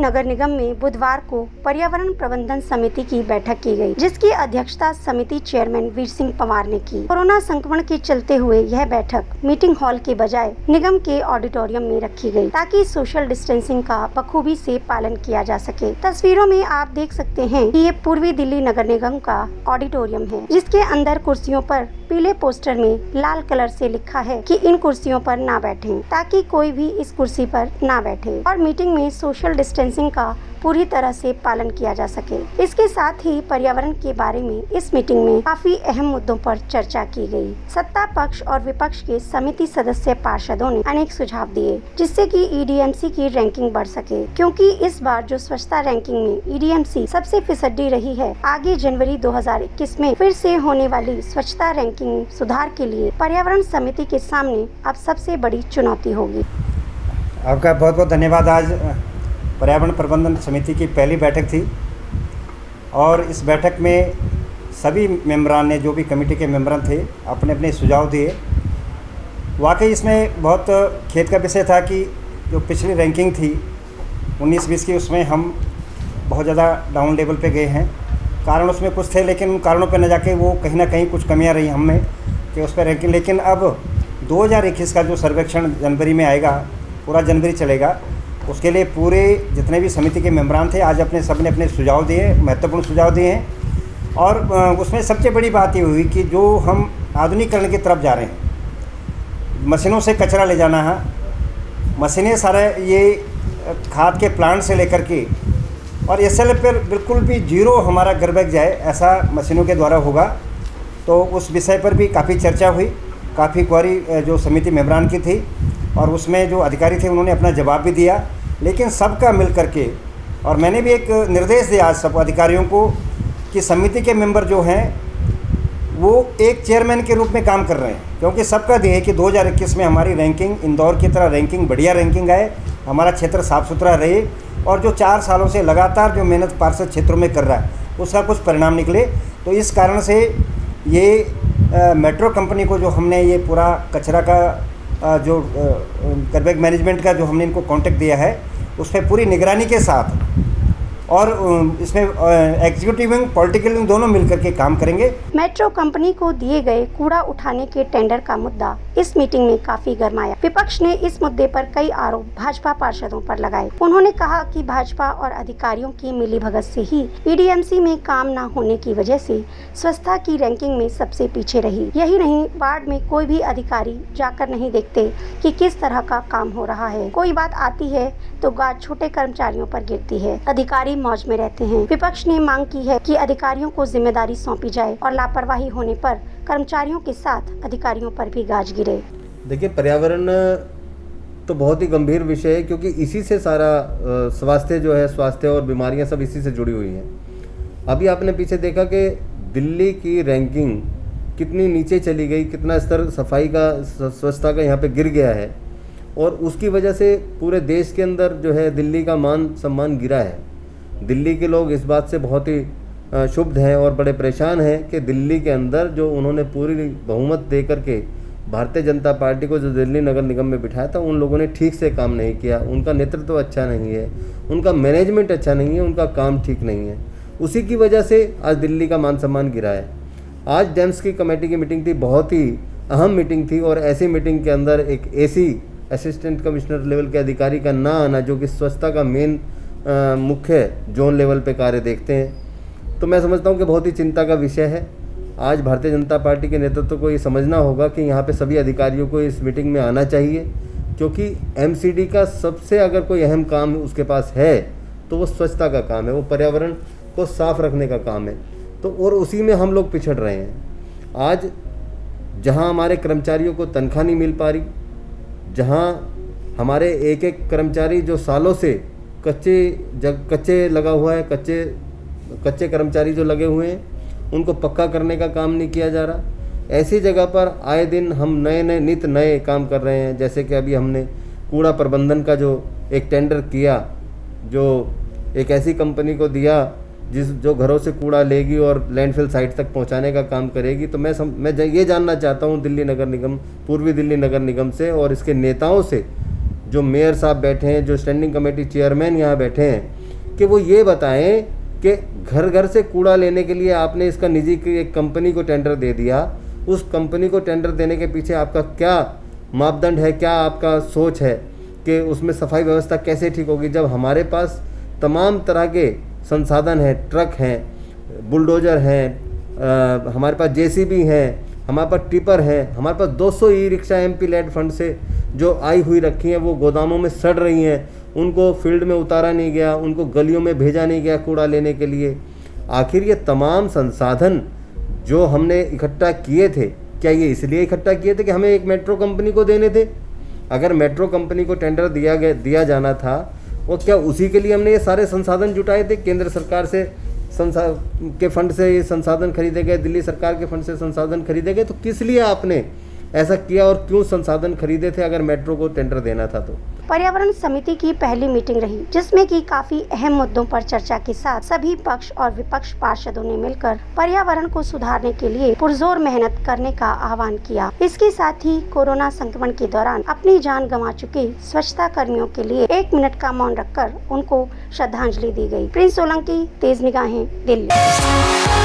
नगर निगम में बुधवार को पर्यावरण प्रबंधन समिति की बैठक की गई, जिसकी अध्यक्षता समिति चेयरमैन वीर सिंह पंवार ने की। कोरोना संक्रमण के चलते हुए यह बैठक मीटिंग हॉल के बजाय निगम के ऑडिटोरियम में रखी गई, ताकि सोशल डिस्टेंसिंग का बखूबी से पालन किया जा सके। तस्वीरों में आप देख सकते हैं कि ये पूर्वी दिल्ली नगर निगम का ऑडिटोरियम है, जिसके अंदर कुर्सियों पर पीले पोस्टर में लाल कलर से लिखा है कि इन कुर्सियों पर ना बैठें, ताकि कोई भी इस कुर्सी पर ना बैठे और मीटिंग में सोशल डिस्टेंसिंग का पूरी तरह से पालन किया जा सके। इसके साथ ही पर्यावरण के बारे में इस मीटिंग में काफी अहम मुद्दों पर चर्चा की गई। सत्ता पक्ष और विपक्ष के समिति सदस्य पार्षदों ने अनेक सुझाव दिए, जिससे कि ईडीएमसी की रैंकिंग बढ़ सके, क्योंकि इस बार जो स्वच्छता रैंकिंग में ईडीएमसी सबसे फिसड्डी रही है। आगे जनवरी 2021 में फिर से होने वाली स्वच्छता रैंकिंग सुधार के लिए पर्यावरण समिति के सामने अब सबसे बड़ी चुनौती होगी। आपका बहुत बहुत धन्यवाद। आज पर्यावरण प्रबंधन समिति की पहली बैठक थी और इस बैठक में सभी मेंबरान ने, जो भी कमेटी के मेंबरान थे, अपने अपने सुझाव दिए। वाकई इसमें बहुत खेद का विषय था कि जो पिछली रैंकिंग थी 19-20 की, उसमें हम बहुत ज़्यादा डाउन लेवल पे गए हैं। कारण उसमें कुछ थे, लेकिन उन कारणों पे न जाके वो कहीं ना कहीं कुछ कमियां रही हम में कि उस पर रैंकिंग। लेकिन अब 2021 का जो सर्वेक्षण जनवरी में आएगा, पूरा जनवरी चलेगा, उसके लिए पूरे जितने भी समिति के मेंबरान थे, आज सबने अपने सुझाव दिए, महत्वपूर्ण सुझाव दिए हैं। और उसमें सबसे बड़ी बात ये हुई कि जो हम आधुनिकीकरण की तरफ जा रहे हैं, मशीनों से कचरा ले जाना है, मशीनें सारे ये खाद के प्लांट से लेकर के और एसएल पर बिल्कुल भी जीरो हमारा गर्बेज जाए, ऐसा मशीनों के द्वारा होगा। तो उस विषय पर भी काफ़ी चर्चा हुई, काफ़ी क्वारी जो समिति मेंबरान की थी और उसमें जो अधिकारी थे उन्होंने अपना जवाब भी दिया। लेकिन सबका मिल करके, और मैंने भी एक निर्देश दिया आज सब अधिकारियों को कि समिति के मेंबर जो हैं वो एक चेयरमैन के रूप में काम कर रहे हैं, क्योंकि सबका ध्येय है कि 2021 में हमारी रैंकिंग इंदौर की तरह रैंकिंग, बढ़िया रैंकिंग आए, हमारा क्षेत्र साफ़ सुथरा रहे और जो 4 सालों से लगातार जो मेहनत पार्षद क्षेत्रों में कर रहा है उसका कुछ परिणाम निकले। तो इस कारण से ये मेट्रो कंपनी को जो हमने ये पूरा कचरा का जो गार्बेज मैनेजमेंट का जो हमने इनको कॉन्ट्रैक्ट दिया है, उस पर पूरी निगरानी के साथ और इसमें एग्जीक्यूटिव विंग, पॉलिटिकल विंग दोनों मिलकर के काम करेंगे। मेट्रो कंपनी को दिए गए कूड़ा उठाने के टेंडर का मुद्दा इस मीटिंग में काफी गरमाया। विपक्ष ने इस मुद्दे पर कई आरोप भाजपा पार्षदों पर लगाए। उन्होंने कहा कि भाजपा और अधिकारियों की मिलीभगत से ही ईडीएमसी में काम न होने की वजह से स्वच्छता की रैंकिंग में सबसे पीछे रही। यही नहीं, वार्ड में कोई भी अधिकारी जाकर नहीं देखते कि किस तरह का काम हो रहा है। कोई बात आती है तो गाज छोटे कर्मचारियों पर गिरती है, अधिकारी मौज में रहते हैं। विपक्ष ने मांग की है कि अधिकारियों को जिम्मेदारी सौंपी जाए और लापरवाही होने पर कर्मचारियों के साथ अधिकारियों पर भी गाज गिरे। देखिए, पर्यावरण तो बहुत ही गंभीर विषय है, क्योंकि इसी से सारा स्वास्थ्य जो है, स्वास्थ्य और बीमारियां सब इसी से जुड़ी हुई हैं। अभी आपने पीछे देखा कि दिल्ली की रैंकिंग कितनी नीचे चली गई, कितना स्तर सफाई का, स्वच्छता का यहाँ पे गिर गया है, और उसकी वजह से पूरे देश के अंदर जो है दिल्ली का मान सम्मान गिरा है। दिल्ली के लोग इस बात से बहुत ही क्षुब्ध हैं और बड़े परेशान हैं कि दिल्ली के अंदर जो उन्होंने पूरी बहुमत दे करके भारतीय जनता पार्टी को जो दिल्ली नगर निगम में बिठाया था, उन लोगों ने ठीक से काम नहीं किया। उनका नेतृत्व अच्छा नहीं है, उनका मैनेजमेंट अच्छा नहीं है, उनका काम ठीक नहीं है। उसी की वजह से आज दिल्ली का मान सम्मान गिरा है। आज डेम्स की कमेटी की मीटिंग थी, बहुत ही अहम मीटिंग थी, और ऐसी मीटिंग के अंदर एक एसी असिस्टेंट कमिश्नर लेवल के अधिकारी का ना आना, जो कि स्वच्छता का मेन मुख्य जोन लेवल पे कार्य देखते हैं, तो मैं समझता हूँ कि बहुत ही चिंता का विषय है। आज भारतीय जनता पार्टी के नेतृत्व को ये समझना होगा कि यहाँ पे सभी अधिकारियों को इस मीटिंग में आना चाहिए, क्योंकि एमसीडी का सबसे अगर कोई अहम काम उसके पास है तो वो स्वच्छता का काम है, वो पर्यावरण को साफ रखने का काम है। तो और उसी में हम लोग पिछड़ रहे हैं। आज जहाँ हमारे कर्मचारियों को तनख्वाह नहीं मिल पा रही, जहाँ हमारे एक एक कर्मचारी जो सालों से कच्चे लगा हुआ है, कच्चे कर्मचारी जो लगे हुए हैं, उनको पक्का करने का काम नहीं किया जा रहा। ऐसी जगह पर आए दिन हम नित नए काम कर रहे हैं। जैसे कि अभी हमने कूड़ा प्रबंधन का जो एक टेंडर किया, जो एक ऐसी कंपनी को दिया जो घरों से कूड़ा लेगी और लैंडफिल साइट तक पहुंचाने का काम करेगी। तो मैं ये जानना चाहता हूं दिल्ली नगर निगम, पूर्वी दिल्ली नगर निगम से और इसके नेताओं से, जो मेयर साहब बैठे हैं, जो स्टैंडिंग कमेटी चेयरमैन यहाँ बैठे हैं, कि वो ये बताएं कि घर घर से कूड़ा लेने के लिए आपने इसका निजी की एक कंपनी को टेंडर दे दिया, उस कंपनी को टेंडर देने के पीछे आपका क्या मापदंड है, क्या आपका सोच है कि उसमें सफाई व्यवस्था कैसे ठीक होगी, जब हमारे पास तमाम तरह के संसाधन हैं, ट्रक हैं, बुलडोजर हैं, हमारे पास जेसीबी हैं, हमारे पास टिपर है, हमारे पास 200 e rickshaw MP LAD fund से जो आई हुई रखी हैं, वो गोदामों में सड़ रही हैं, उनको फील्ड में उतारा नहीं गया, उनको गलियों में भेजा नहीं गया कूड़ा लेने के लिए। आखिर ये तमाम संसाधन जो हमने इकट्ठा किए थे, क्या ये इसलिए इकट्ठा किए थे कि हमें एक मेट्रो कंपनी को देने थे? अगर मेट्रो कंपनी को टेंडर दिया जाना था, वो क्या उसी के लिए हमने ये सारे संसाधन जुटाए थे? केंद्र सरकार से के फंड से ये संसाधन खरीदे गए, दिल्ली सरकार के फंड से संसाधन खरीदे गए, तो किस लिए आपने ऐसा किया और क्यों संसाधन खरीदे थे अगर मेट्रो को टेंडर देना था तो? पर्यावरण समिति की पहली मीटिंग रही, जिसमें कि काफी अहम मुद्दों पर चर्चा के साथ सभी पक्ष और विपक्ष पार्षदों ने मिलकर पर्यावरण को सुधारने के लिए पुरजोर मेहनत करने का आह्वान किया। इसके साथ ही कोरोना संक्रमण के दौरान अपनी जान गंवा चुके स्वच्छता कर्मियों के लिए 1 मिनट का मौन रखकर उनको श्रद्धांजलि दी गई। प्रिंस सोलंकी, तेज निगाहें, दिल्ली।